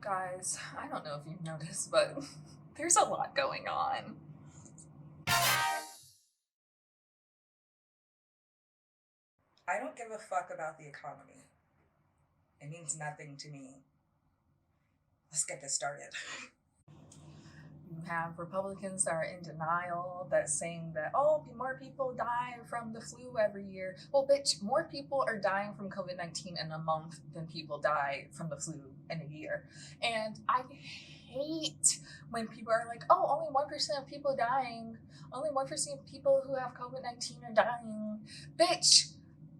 Guys, I don't know if you've noticed, but there's a lot going on. I don't give a fuck about the economy. It means nothing to me. Let's get this started. You have Republicans that are in denial, that's saying that, oh, more people die from the flu every year. Well, bitch, more people are dying from COVID-19 in a month than people die from the flu in a year. And I hate when people are like, oh, only 1% of people dying. Only 1% of people who have COVID-19 are dying. Bitch,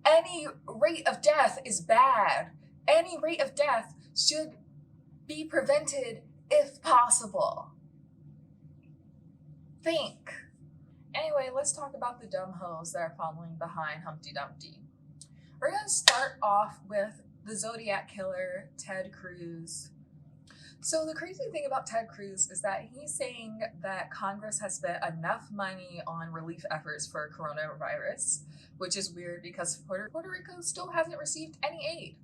any rate of death is bad. Any rate of death should be prevented if possible. Think. Anyway, let's talk about the dumb hoes that are following behind Humpty Dumpty. We're going to start off with the Zodiac Killer, Ted Cruz. So the crazy thing about Ted Cruz is that he's saying that Congress has spent enough money on relief efforts for coronavirus, which is weird because Puerto Rico still hasn't received any aid.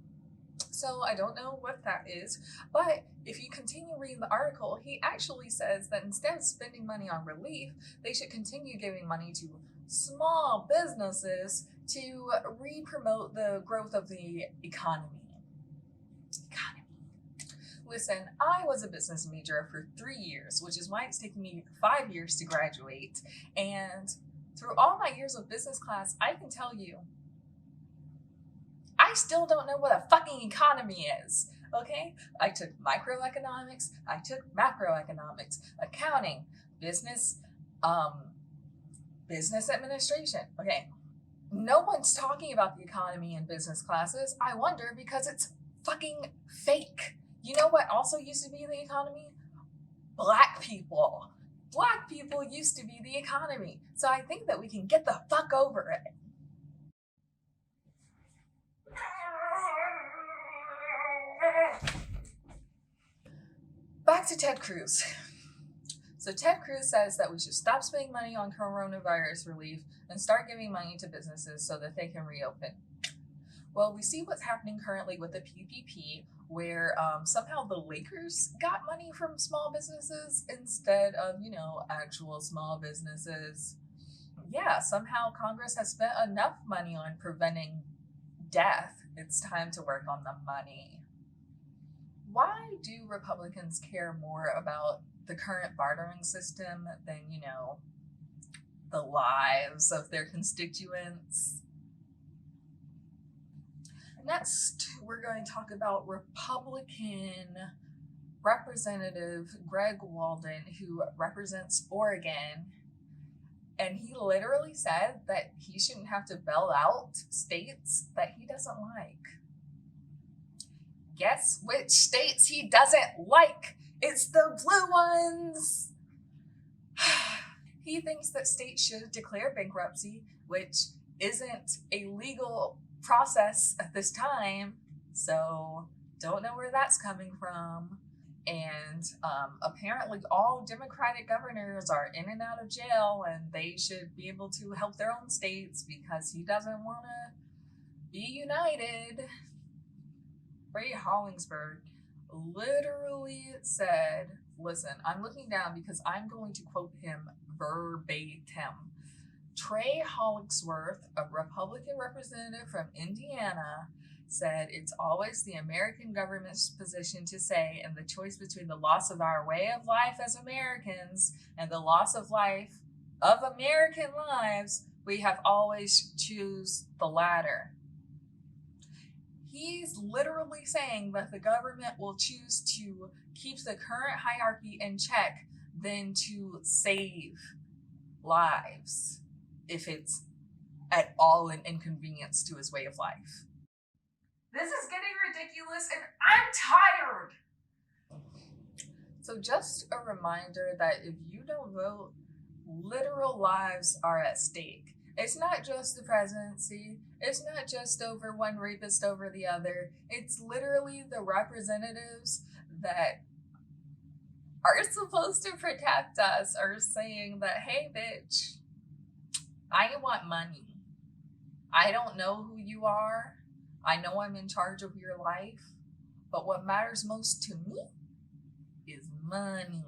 So I don't know what that is, but if you continue reading the article, he actually says that instead of spending money on relief, they should continue giving money to small businesses to re-promote the growth of the economy. Listen, I was a business major for 3 years, which is why it's taken me 5 years to graduate. And through all my years of business class, I can tell you, I still don't know what a fucking economy is, okay? I took microeconomics, I took macroeconomics, accounting, business administration, okay? No one's talking about the economy in business classes. I wonder because it's fucking fake. You know what also used to be the economy? Black people. Black people used to be the economy. So I think that we can get the fuck over it. Back to Ted Cruz. So Ted Cruz says that we should stop spending money on coronavirus relief and start giving money to businesses so that they can reopen. Well, we see what's happening currently with the PPP, where somehow the Lakers got money from small businesses instead of, actual small businesses. Yeah, somehow Congress has spent enough money on preventing death. It's time to work on the money. Why do Republicans care more about the current bartering system than, the lives of their constituents? Next, we're going to talk about Republican Representative Greg Walden, who represents Oregon. And he literally said that he shouldn't have to bail out states that he doesn't like. Guess which states he doesn't like? It's the blue ones. He thinks that states should declare bankruptcy, which isn't a legal process at this time, so don't know where that's coming from. And apparently all Democratic governors are in and out of jail, and they should be able to help their own states because he doesn't want to be united. Ray Hollingsberg literally said, listen, I'm looking down because I'm going to quote him verbatim. Trey Hollingsworth, a Republican representative from Indiana, said it's always the American government's position to say, in the choice between the loss of our way of life as Americans and the loss of life of American lives, we have always choose the latter. He's literally saying that the government will choose to keep the current hierarchy in check than to save lives if it's at all an inconvenience to his way of life. This is getting ridiculous and I'm tired. So just a reminder that if you don't vote, literal lives are at stake. It's not just the presidency. It's not just over one rapist over the other. It's literally the representatives that are supposed to protect us are saying that, hey, bitch, I want money. I don't know who you are. I know I'm in charge of your life. But what matters most to me is money.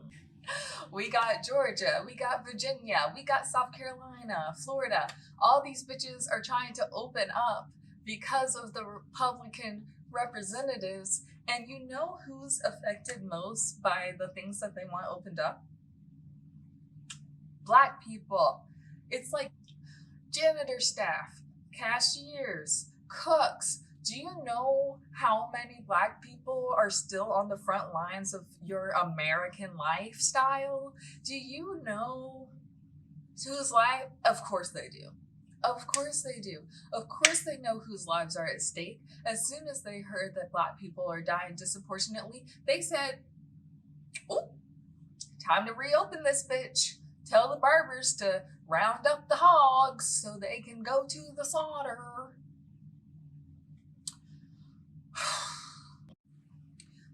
We got Georgia, we got Virginia, we got South Carolina, Florida. All these bitches are trying to open up because of the Republican representatives. And you know who's affected most by the things that they want opened up? Black people. It's like janitor staff, cashiers, cooks. Do you know how many Black people are still on the front lines of your American lifestyle? Do you know whose life? Of course they do. Of course they do. Of course they know whose lives are at stake. As soon as they heard that Black people are dying disproportionately, they said, oh, time to reopen this bitch. Tell the barbers to round up the hogs so they can go to the slaughter.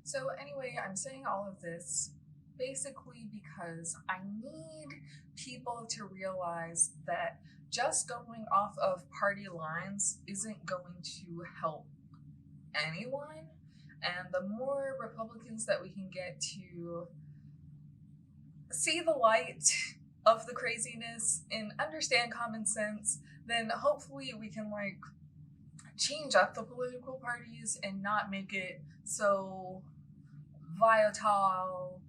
So anyway, I'm saying all of this basically because I need people to realize that just going off of party lines isn't going to help anyone. And the more Republicans that we can get to see the light of the craziness and understand common sense, then hopefully we can like change up the political parties and not make it so volatile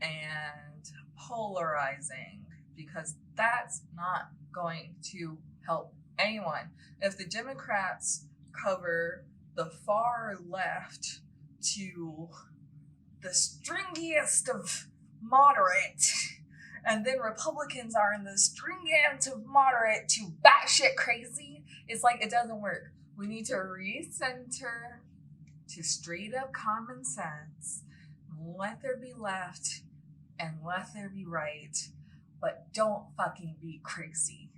and polarizing, because that's not going to help anyone. If the Democrats cover the far left to the stringiest of moderate, and then Republicans are in the stringent of moderate to batshit crazy, it's like it doesn't work. We need to recenter to straight up common sense. Let there be left and let there be right, but don't fucking be crazy.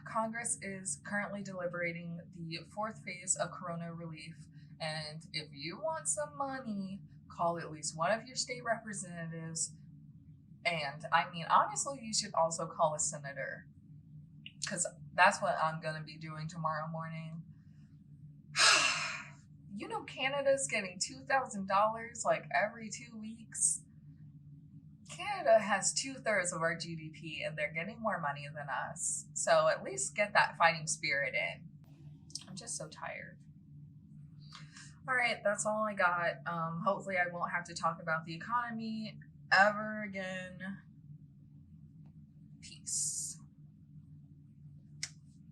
Congress is currently deliberating the fourth phase of corona relief, and if you want some money, call at least one of your state representatives. And I mean, honestly, you should also call a senator, because that's what I'm going to be doing tomorrow morning. You know, Canada's getting $2,000 like every 2 weeks. Canada has 2/3 of our GDP and they're getting more money than us. So at least get that fighting spirit in. I'm just so tired. All right, that's all I got. Hopefully I won't have to talk about the economy ever again.